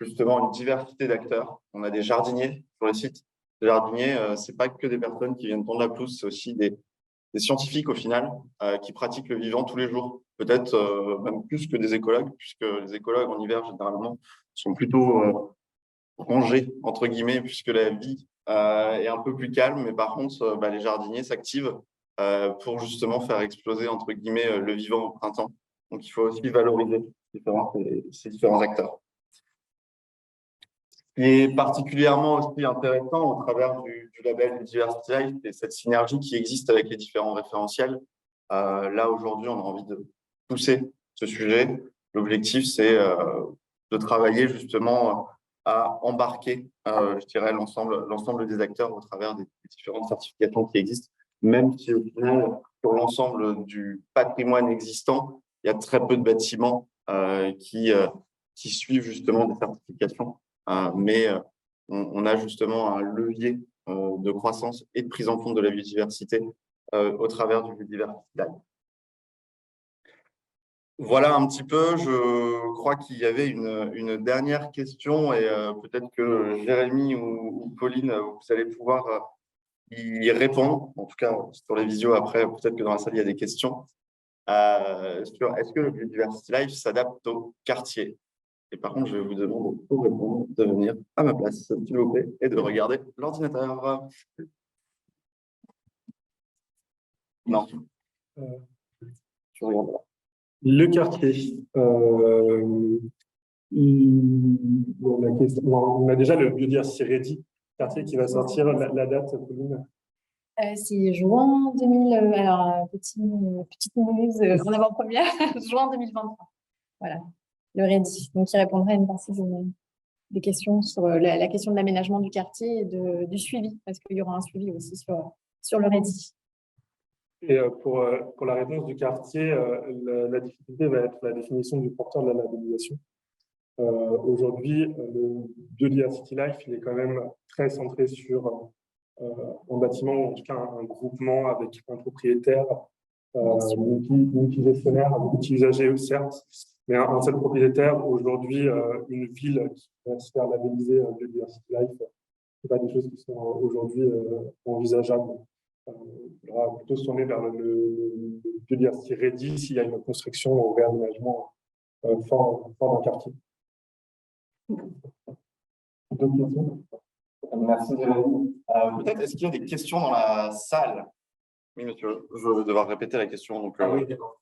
justement une diversité d'acteurs. On a des jardiniers sur le site. Les jardiniers, c'est pas que des personnes qui viennent tondre la pelouse, c'est aussi des scientifiques au final qui pratiquent le vivant tous les jours. Peut-être même plus que des écologues, puisque les écologues en hiver, généralement, sont plutôt rangés, entre guillemets, puisque la vie est un peu plus calme. Mais par contre, les jardiniers s'activent pour justement faire exploser, entre guillemets, le vivant au printemps. Donc, il faut aussi valoriser ces différents acteurs. Ce qui est particulièrement aussi intéressant au travers du label Biodiversity Life, c'est cette synergie qui existe avec les différents référentiels. Là, aujourd'hui, on a envie de pousser ce sujet. L'objectif, c'est de travailler justement à embarquer, je dirais, l'ensemble des acteurs au travers des différentes certifications qui existent, même si au final, sur l'ensemble du patrimoine existant, il y a très peu de bâtiments qui qui suivent justement des certifications, mais on a justement un levier de croissance et de prise en compte de la biodiversité au travers du Biodiversity Live. Voilà un petit peu, je crois qu'il y avait une dernière question et peut-être que Jérémy ou Pauline, vous allez pouvoir y répondre. En tout cas, sur les visios après, peut-être que dans la salle, il y a des questions. Est-ce que le Biodiversity Live s'adapte au quartier? Et par contre, je vais vous demander pour répondre de venir à ma place, s'il vous plaît, et de regarder l'ordinateur. Non. Je regarde là. Le quartier. On a déjà le Biodiversity Ready, quartier qui va sortir. La date, Pauline? C'est juin 2000. Alors, petite news en avant-première, juin 2023. Voilà, le Ready. Donc, il répondra à une partie des questions sur la question de l'aménagement du quartier et du suivi, parce qu'il y aura un suivi aussi sur le Ready. Et pour la réponse du quartier, la difficulté va être la définition du porteur de la labellisation. Aujourd'hui, le Biodiversity Life, il est quand même très centré sur un bâtiment, ou en tout cas un groupement avec un propriétaire, multi-gestionnaire, multi-usager, certes, mais un seul propriétaire. Aujourd'hui, une ville qui va se faire labelliser Biodiversity Life, ce n'est pas des choses qui sont aujourd'hui envisageables. Il faudra plutôt se tourner vers le Biodiversity Ready s'il y a une construction ou réaménagement fort dans le quartier. D'autres questions? Merci, Jérémy. Peut-être, est-ce qu'il y a des questions dans la salle? Oui, monsieur, je vais devoir répéter la question. Donc, oui, d'accord.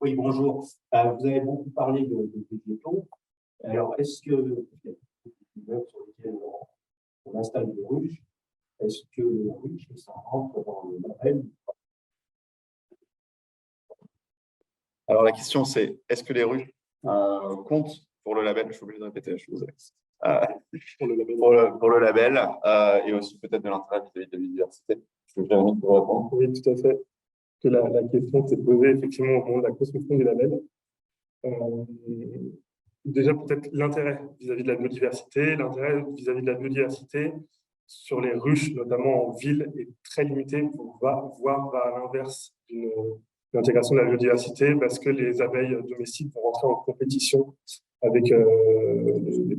Oui, bonjour. Vous avez beaucoup parlé de végétaux. Alors, est-ce que sur lesquels on installe des ruches, est-ce que les ruches, ça rentre dans le label? Alors, la question, c'est est-ce que les ruches comptent pour le label? Je suis obligé de répéter, je suis désolé. Pour le label et aussi peut-être de l'intérêt vis-à-vis de la biodiversité. Je vais Jérémy pour répondre. Oui, tout à fait. Que la question s'est posée effectivement au moment de la construction du label. Déjà, peut-être l'intérêt vis-à-vis de la biodiversité. L'intérêt vis-à-vis de la biodiversité sur les ruches, notamment en ville, est très limité, voire à l'inverse d'une l'intégration de la biodiversité, parce que les abeilles domestiques vont rentrer en compétition avec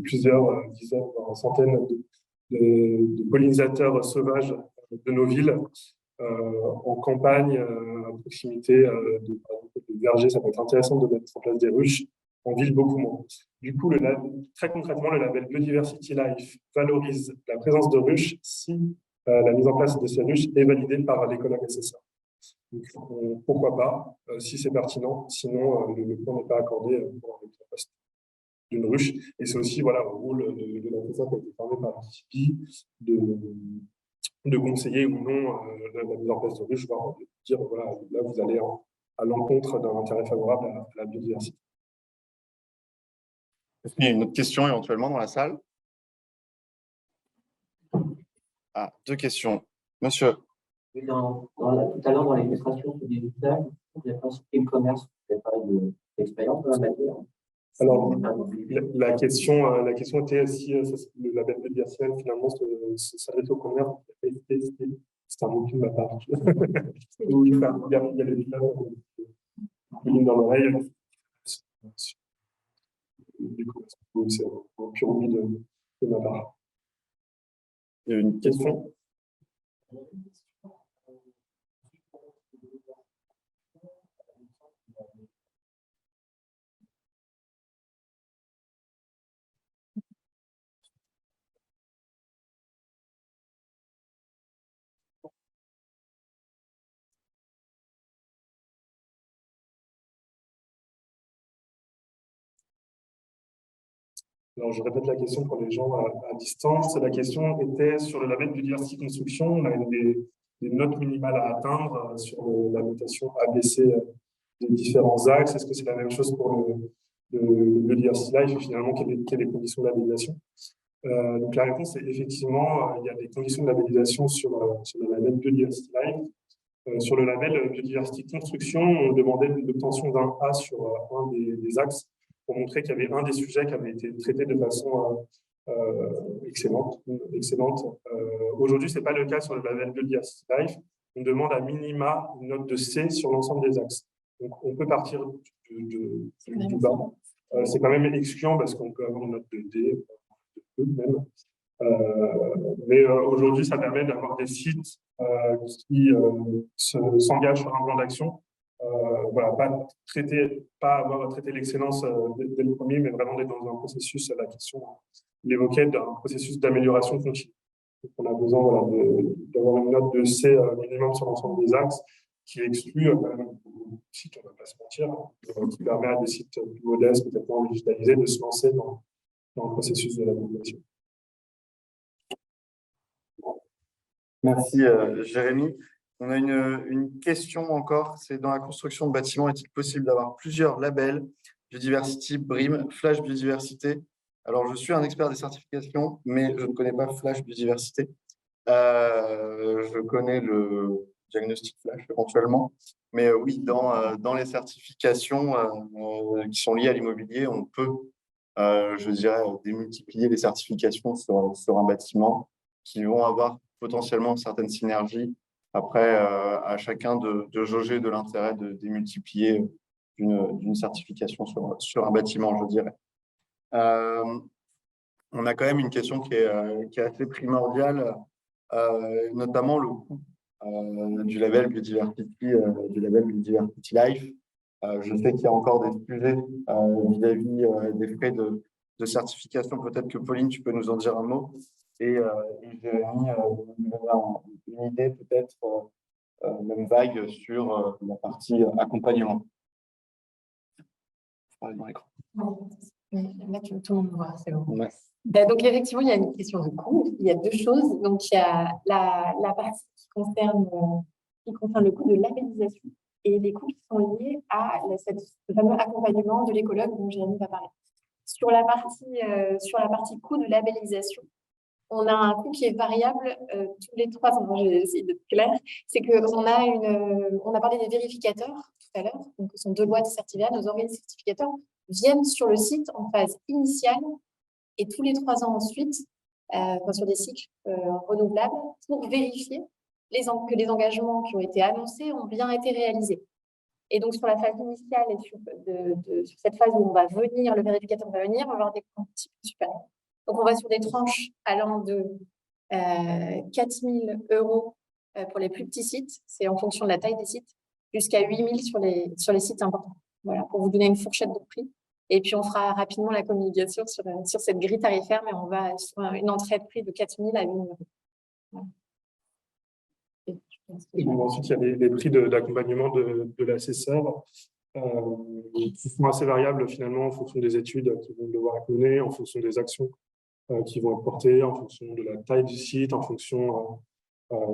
plusieurs dizaines, centaines de pollinisateurs sauvages de nos villes en campagne, à proximité de vergers. Ça peut être intéressant de mettre en place des ruches, en ville beaucoup moins. Du coup, très concrètement, le label Biodiversity Life valorise la présence de ruches si la mise en place de ces ruches est validée par l'écologue SSA. Donc, pourquoi pas, si c'est pertinent, sinon le plan n'est pas accordé pour la mise en place d'une ruche. Et c'est aussi voilà, au rôle de la SSA qui a été formé par l'ICP de conseiller ou non la mise en place de ruches, voire de dire voilà, là vous allez à l'encontre d'un intérêt favorable à la biodiversité. Est-ce qu'il y a une autre question éventuellement dans la salle? Ah, deux questions. Monsieur. Tout à l'heure, dans l'illustration sur des usages, vous avez incité le commerce, vous n'avez pas d'expérience dans la matière. Alors, la question était si le label biodiversity finalement s'adresse au commerce. C'est un mot de ma part. Il y a des ligne dans l'oreille. Du coup, c'est un pur oubli de ma part. Il y a une question. Alors, je répète la question pour les gens à distance. La question était sur le label Biodiversity Construction. On a des notes minimales à atteindre sur la notation ABC des différents axes. Est-ce que c'est la même chose pour le Biodiversity Life et finalement, quelles sont les conditions de labellisation? Donc, la réponse est effectivement, il y a des conditions de labellisation sur le label Biodiversity Life. Sur le label Biodiversity Construction, on demandait l'obtention d'un A sur un des axes. pour montrer qu'il y avait un des sujets qui avait été traité de façon excellente. Aujourd'hui, ce n'est pas le cas sur le label Biodiversity Life. On demande à minima une note de C sur l'ensemble des axes. Donc, on peut partir du bas. C'est quand même excluant parce qu'on peut avoir une note de D, de E même. Mais aujourd'hui, ça permet d'avoir des sites qui s'engagent sur un plan d'action. Voilà, pas avoir à traiter l'excellence dès le premier, mais vraiment d'être dans un processus, la question l'évoquait, d'un processus d'amélioration continue. Donc, on a besoin d'avoir une note de C minimum sur l'ensemble des axes qui exclut quand même beaucoup de sites, on ne va pas se mentir, qui permet à des sites plus modestes, peut-être moins digitalisés, de se lancer dans le processus de l'amélioration. Merci Jérémy. On a une question encore, c'est dans la construction de bâtiments, est-il possible d'avoir plusieurs labels, Biodiversity, BREEAM, Flash Biodiversité? Alors, je suis un expert des certifications, mais je ne connais pas Flash Biodiversité. Je connais le diagnostic Flash éventuellement, mais oui, dans les certifications qui sont liées à l'immobilier, on peut, je dirais, démultiplier les certifications sur un bâtiment qui vont avoir potentiellement certaines synergies. Après, à chacun de jauger de l'intérêt de démultiplier d'une certification sur un bâtiment, je dirais. On a quand même une question qui est assez primordiale, notamment le coût du label Biodiversity Life. Je sais qu'il y a encore des sujets vis-à-vis des frais de certification. Peut-être que Pauline, tu peux nous en dire un mot. Et Jérémy, une idée peut-être même vague sur la partie accompagnement. Je parle dans l'écran. Là, tout le monde voit, c'est bon. Ouais. Donc, effectivement, il y a une question de coût. Il y a deux choses. Donc, il y a la partie qui concerne le coût de labellisation et les coûts qui sont liés à ce fameux accompagnement de l'écologue dont Jérémy va parler. Sur la partie coût de labellisation, on a un coût qui est variable tous les 3 ans. J'ai essayé d'être claire. C'est qu'on a parlé des vérificateurs tout à l'heure, donc ce sont Deloitte et Certivia, nos organismes certificateurs viennent sur le site en phase initiale et tous les 3 ans ensuite, sur des cycles renouvelables, pour vérifier que les engagements qui ont été annoncés ont bien été réalisés. Et donc, sur la phase initiale et sur cette phase où le vérificateur va venir, on va avoir des coûts un petit peu supérieurs. Donc, on va sur des tranches allant de 4 000 € pour les plus petits sites, c'est en fonction de la taille des sites, jusqu'à 8 000 sur les sites importants. Voilà, pour vous donner une fourchette de prix. Et puis, on fera rapidement la communication sur cette grille tarifaire, mais on va sur une entrée de prix de 4 000 à 8 000 €. Voilà. Ensuite, il y a les prix d'accompagnement de l'assesseur qui sont assez variables finalement en fonction des études qu'ils vont devoir mener, en fonction des actions qui vont être portées, en fonction de la taille du site, en fonction,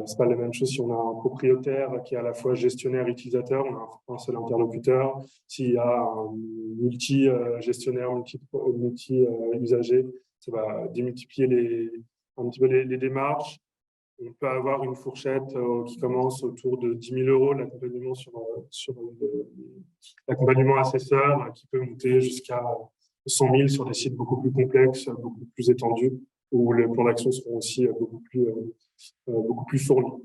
c'est pas la même chose si on a un propriétaire qui est à la fois gestionnaire et utilisateur, on a un seul interlocuteur. S'il y a un multi-gestionnaire, multi-usager, ça va démultiplier un petit peu les démarches. On peut avoir une fourchette qui commence autour de 10 000 € l'accompagnement sur l'accompagnement assesseur, qui peut monter jusqu'à 100 000 sur des sites beaucoup plus complexes, beaucoup plus étendus, où les plans d'action seront aussi beaucoup plus fournis.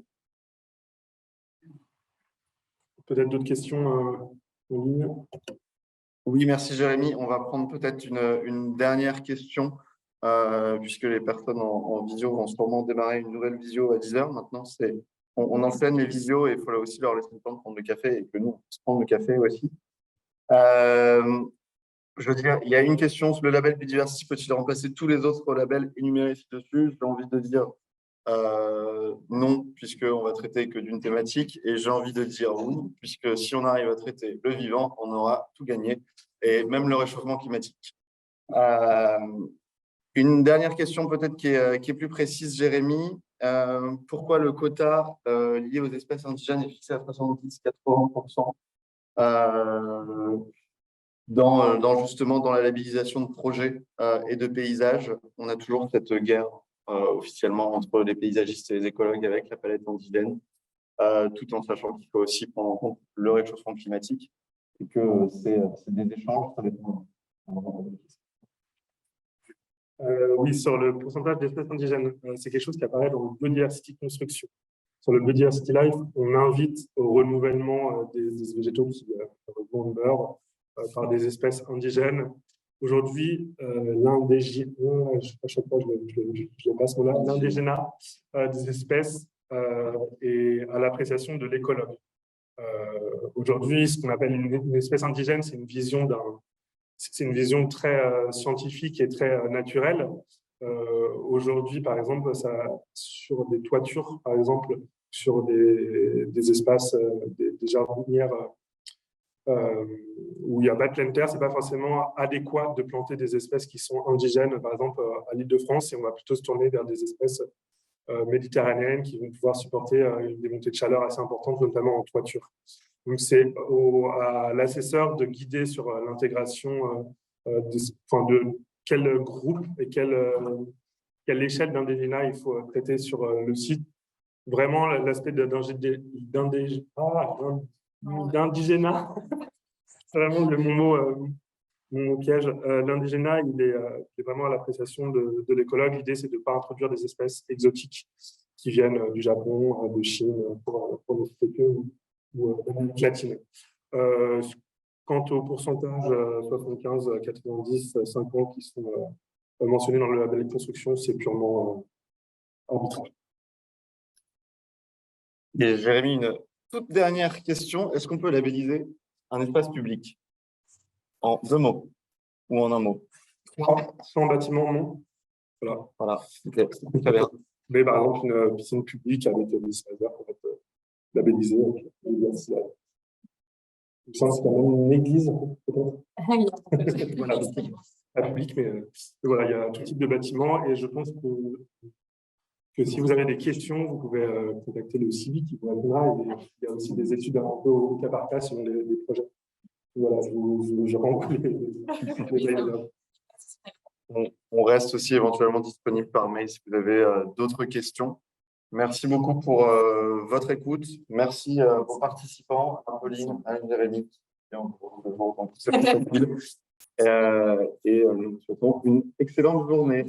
Peut-être d'autres questions en ligne? Oui, merci Jérémy. On va prendre peut-être une dernière question, puisque les personnes en visio vont sûrement démarrer une nouvelle visio à 10 h. Maintenant, on enseigne les visios et il faut là aussi leur laisser le temps de prendre le café et que nous, on puisse prendre le café aussi. Je veux dire, il y a une question sur le label Biodiversity, peut-il remplacer tous les autres labels énumérés ci-dessus? J'ai envie de dire non, puisqu'on va traiter que d'une thématique, et j'ai envie de dire oui, puisque si on arrive à traiter le vivant, on aura tout gagné, et même le réchauffement climatique. Une dernière question peut-être qui est plus précise, Jérémy. Pourquoi le quota lié aux espèces indigènes est fixé à 70-80% justement dans la labellisation de projets et de paysages? On a toujours cette guerre officiellement entre les paysagistes et les écologues avec la palette indigène, tout en sachant qu'il faut aussi prendre en compte le réchauffement climatique et que c'est des échanges, ça dépend Oui, sur le pourcentage d'espèces indigènes, c'est quelque chose qui apparaît dans le Biodiversity Construction. Sur le Biodiversity Life, on invite au renouvellement des végétaux qui meurent par des espèces indigènes. Aujourd'hui, l'indigénat des espèces est à l'appréciation de l'écologue. Aujourd'hui, ce qu'on appelle une espèce indigène, c'est une vision très scientifique et très naturelle. Aujourd'hui, par exemple, sur des toitures, par exemple, sur des espaces, des jardinières où il y a pas de pleine terre, ce n'est pas forcément adéquat de planter des espèces qui sont indigènes, par exemple à l'Île-de-France, et on va plutôt se tourner vers des espèces méditerranéennes qui vont pouvoir supporter des montées de chaleur assez importantes, notamment en toiture. Donc, c'est à l'assesseur de guider sur l'intégration de quel groupe et quelle échelle d'indigénat il faut traiter sur le site. Vraiment, l'aspect d'indigénat, c'est vraiment mon mot piège. L'indigénat, il est vraiment à l'appréciation de l'écologue. L'idée, c'est de ne pas introduire des espèces exotiques qui viennent du Japon, de Chine, pour ne citer que, ou d'Amérique latine. Quant au pourcentage 75, 90, 50 qui sont mentionnés dans le label de construction, c'est purement arbitraire. Et Jérémy, une toute dernière question. Est-ce qu'on peut labelliser un espace public en 2 mots ou en 1 mot? Sans bâtiment, non. Voilà. Okay. Très bien. Mais par exemple, une piscine publique avec des espaces verts pour être labellisée. Il me semble que c'est quand même une église, peut-être. Voilà, pas public, mais voilà, il y a tout type de bâtiments. Et je pense que si vous avez des questions, vous pouvez contacter le CIVI qui vous répondra. Il y a aussi des études un peu au cas par cas selon les projets. Voilà, je renvoie les On reste aussi éventuellement disponible par mail si vous avez d'autres questions. Merci beaucoup pour votre écoute. Merci aux participants, Apolline, Jérémy, et nous souhaitons une excellente journée.